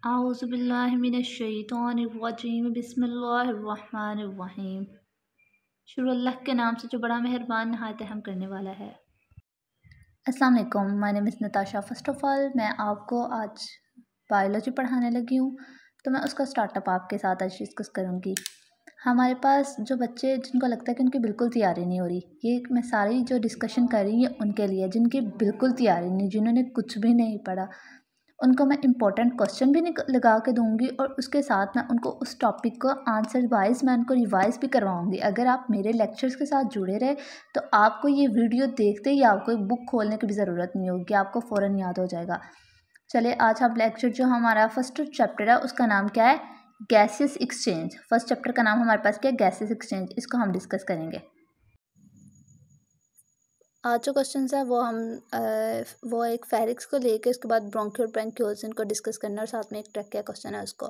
आऊज़ुबिल्लाहिमिनश्शैतानिर्रजीम बिस्मिल्लाहिर्रहमानिर्रहीम। शुरू अल्लाह के नाम से जो बड़ा मेहरबान नहायत रहम करने वाला है। अस्सलाम वालेकुम, my name is Natasha. First of all मैं आपको आज बायोलॉजी पढ़ाने लगी हूँ, तो मैं उसका स्टार्टअप आपके साथ आज डिस्कस करूँगी। हमारे पास जो बच्चे जिनको लगता है कि उनकी बिल्कुल तैयारी नहीं हो रही, ये मैं सारी जो डिस्कशन कर रही हूँ उनके लिए जिनकी बिल्कुल तैयारी नहीं, जिन्होंने कुछ भी नहीं पढ़ा, उनको मैं इम्पोर्टेंट क्वेश्चन भी लगा के दूँगी और उसके साथ मैं उनको उस टॉपिक को आंसर वाइज मैं उनको रिवाइज़ भी करवाऊँगी। अगर आप मेरे लेक्चर्स के साथ जुड़े रहे तो आपको ये वीडियो देखते ही आपको एक बुक खोलने की भी ज़रूरत नहीं होगी, आपको फ़ौरन याद हो जाएगा। चलिए आज हम लेक्चर जो हमारा फर्स्ट चैप्टर है उसका नाम क्या है, गैसेस एक्सचेंज। फर्स्ट चैप्टर का नाम हमारे पास क्या है, गैसेस एक्सचेंज। इसको हम डिस्कस करेंगे। आज जो क्वेश्चन है वो एक फेरिक्स को लेके उसके बाद ब्रोंकियल ब्रैंक्यूल्स इनको डिस्कस करना है और साथ में एक ट्रैकिया क्वेश्चन है। उसको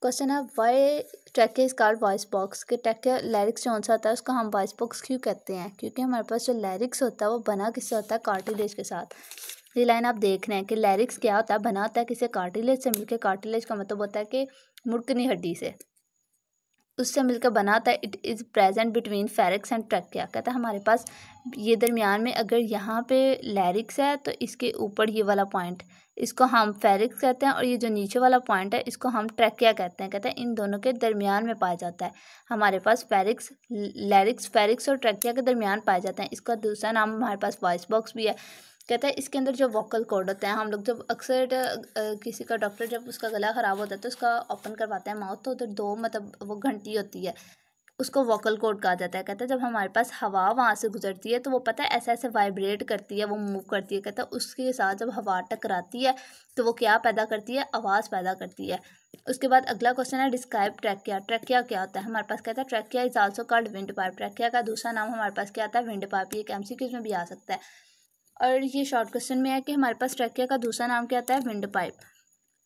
क्वेश्चन है why trachea is called voice box. के ट्रैकिया लैरिक्स जो सा होता है उसको हम वॉइस बॉक्स क्यों कहते हैं, क्योंकि हमारे पास जो लैरिक्स होता है वो बना किससे होता है, कार्टिलेज के साथ। ये लाइन आप देख रहे हैं कि लैरिक्स क्या होता है, बना होता है किसी कार्टिलेज से मिलकर। कार्टिलेज का मतलब होता है कि मुड़कनी हड्डी से, उससे मिलकर बनाता है। It is present between pharynx and trachea. कहता है हमारे पास ये दरमियान में अगर यहाँ पे लैरिक्स है तो इसके ऊपर ये वाला पॉइंट इसको हम फेरिक्स कहते हैं और ये जो नीचे वाला पॉइंट है इसको हम ट्रैकिया कहते हैं। कहते हैं इन दोनों के दरमियान में पाया जाता है। हमारे पास फेरिक्स और ट्रैकिया के दरमियान पाए जाते हैं। इसका दूसरा नाम हमारे पास वॉइस बॉक्स भी है। कहता है इसके अंदर जो वोकल कॉर्ड होते हैं, हम लोग जब अक्सर किसी का डॉक्टर जब उसका गला ख़राब होता है तो उसका ओपन करवाते हैं माउथ, तो उधर दो मतलब वो घंटी होती है, उसको वोकल कॉर्ड कहा जाता है। कहता है जब हमारे पास हवा वहाँ से गुजरती है तो वो पता है ऐसे ऐसे वाइब्रेट करती है, वो मूव करती है। कहता है उसके साथ जब हवा टकराती है तो वो क्या पैदा करती है, आवाज़ पैदा करती है। उसके बाद अगला क्वेश्चन है डिस्क्राइब ट्रैकिया। ट्रैकिया क्या होता है, हमारे पास कहता है trachea is also called wind pipe. Trachea का दूसरा नाम हमारे पास क्या आता है, विंड पाइप। ये एमसीक्यूज में भी आ सकता है और ये शॉर्ट क्वेश्चन में है कि हमारे पास ट्रैकिया का दूसरा नाम क्या आता है, wind pipe.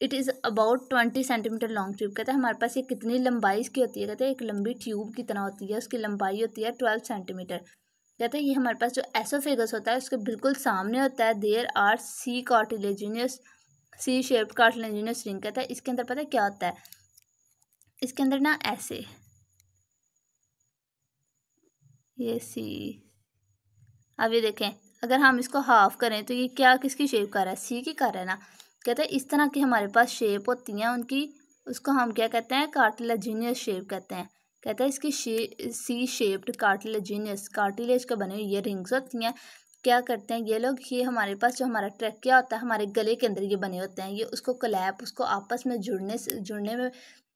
It is about 20 centimetre long tube. कहते हैं हमारे पास ये कितनी लंबाई इसकी होती है, कहते हैं एक लंबी ट्यूब की तरह होती है, उसकी लंबाई होती है 12 सेंटीमीटर। कहते हैं ये हमारे पास जो एसोफेगस होता है उसके बिल्कुल सामने होता है। There are C cartilaginous C shaped cartilaginous ring. कहता है इसके अंदर पता है क्या होता है, इसके अंदर ना ऐसे ये सी, अब ये देखें अगर हम इसको हाफ करें तो ये क्या किसकी शेप कर रहा है, सी की कर रहा है ना। कहते हैं इस तरह की हमारे पास शेप होती हैं उनकी, उसको हम क्या कहते हैं, कार्टिलेजिनियस शेप कहते हैं। कहते हैं इसकी सी शेप्ड कार्टिलेजिनियस कार्टिलेज का बने ये रिंग्स होती हैं। क्या करते हैं ये लोग, ये हमारे पास जो हमारा ट्रैकिया होता है हमारे गले के अंदर ये बने होते हैं। ये उसको कोलैप उसको आपस में जुड़ने में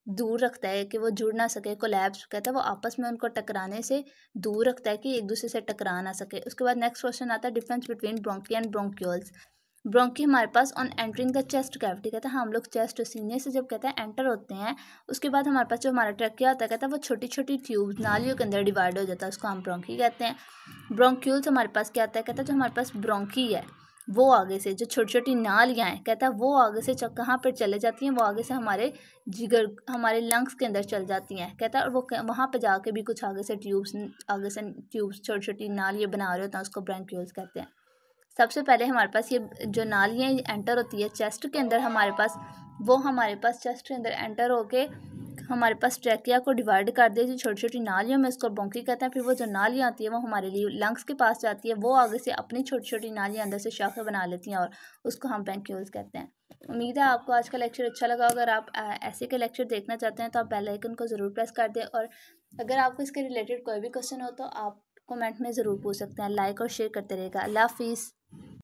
दूर रखता है कि वो जुड़ ना सके। कोलैप्स कहता है वो आपस में उनको टकराने से दूर रखता है कि एक दूसरे से टकरा ना सके। उसके बाद नेक्स्ट क्वेश्चन आता है difference between bronchi and bronchioles. Bronchi हमारे पास on entering the chest cavity. कहता है हम लोग चेस्ट सीने से जब कहते हैं एंटर होते हैं उसके बाद हमारे पास जो हमारा ट्रैकिया होता है कहता है वो छोटी छोटी ट्यूब्स नालियों के अंदर डिवाइड हो जाता है, उसको हम ब्रोंकी कहते हैं। ब्रोंक्यूल्स हमारे पास क्या आता है, कहता है जो हमारे पास ब्रोंकी है वो आगे से जो छोटी छोटी नालियाँ हैं कहता है वो आगे से कहाँ पर चले जाती हैं, वो आगे से हमारे जिगर हमारे लंग्स के अंदर चल जाती हैं। कहता है और वो वहाँ पे जाके भी कुछ आगे से ट्यूब्स छोटी छोटी नालियाँ बना रहे होते हैं, उसको ब्रोंक्यूल्स कहते हैं। सबसे पहले हमारे पास ये जो नालियाँ एंटर होती है चेस्ट के अंदर हमारे पास, वो हमारे पास चेस्ट के अंदर एंटर होके हमारे पास ट्रैकिया को डिवाइड कर दे जो छोटी छोटी नालियों में, उसको ब्रोंकी कहते हैं। फिर वो जो नालियाँ आती है वो हमारे लिए लंग्स के पास जाती है, वो आगे से अपनी छोटी छोटी नालियाँ अंदर से शाखे बना लेती हैं और उसको हम ब्रोंक्यूल्स कहते हैं। उम्मीद है आपको आज का लेक्चर अच्छा लगा। अगर आप ऐसे के लेक्चर देखना चाहते हैं तो आप बेल आइकन को ज़रूर प्रेस कर दें और अगर आपको इसके रिलेटेड कोई भी क्वेश्चन हो तो आप कमेंट में ज़रूर पूछ सकते हैं। लाइक और शेयर करते रहेगा। अल्लाह हाफिज़।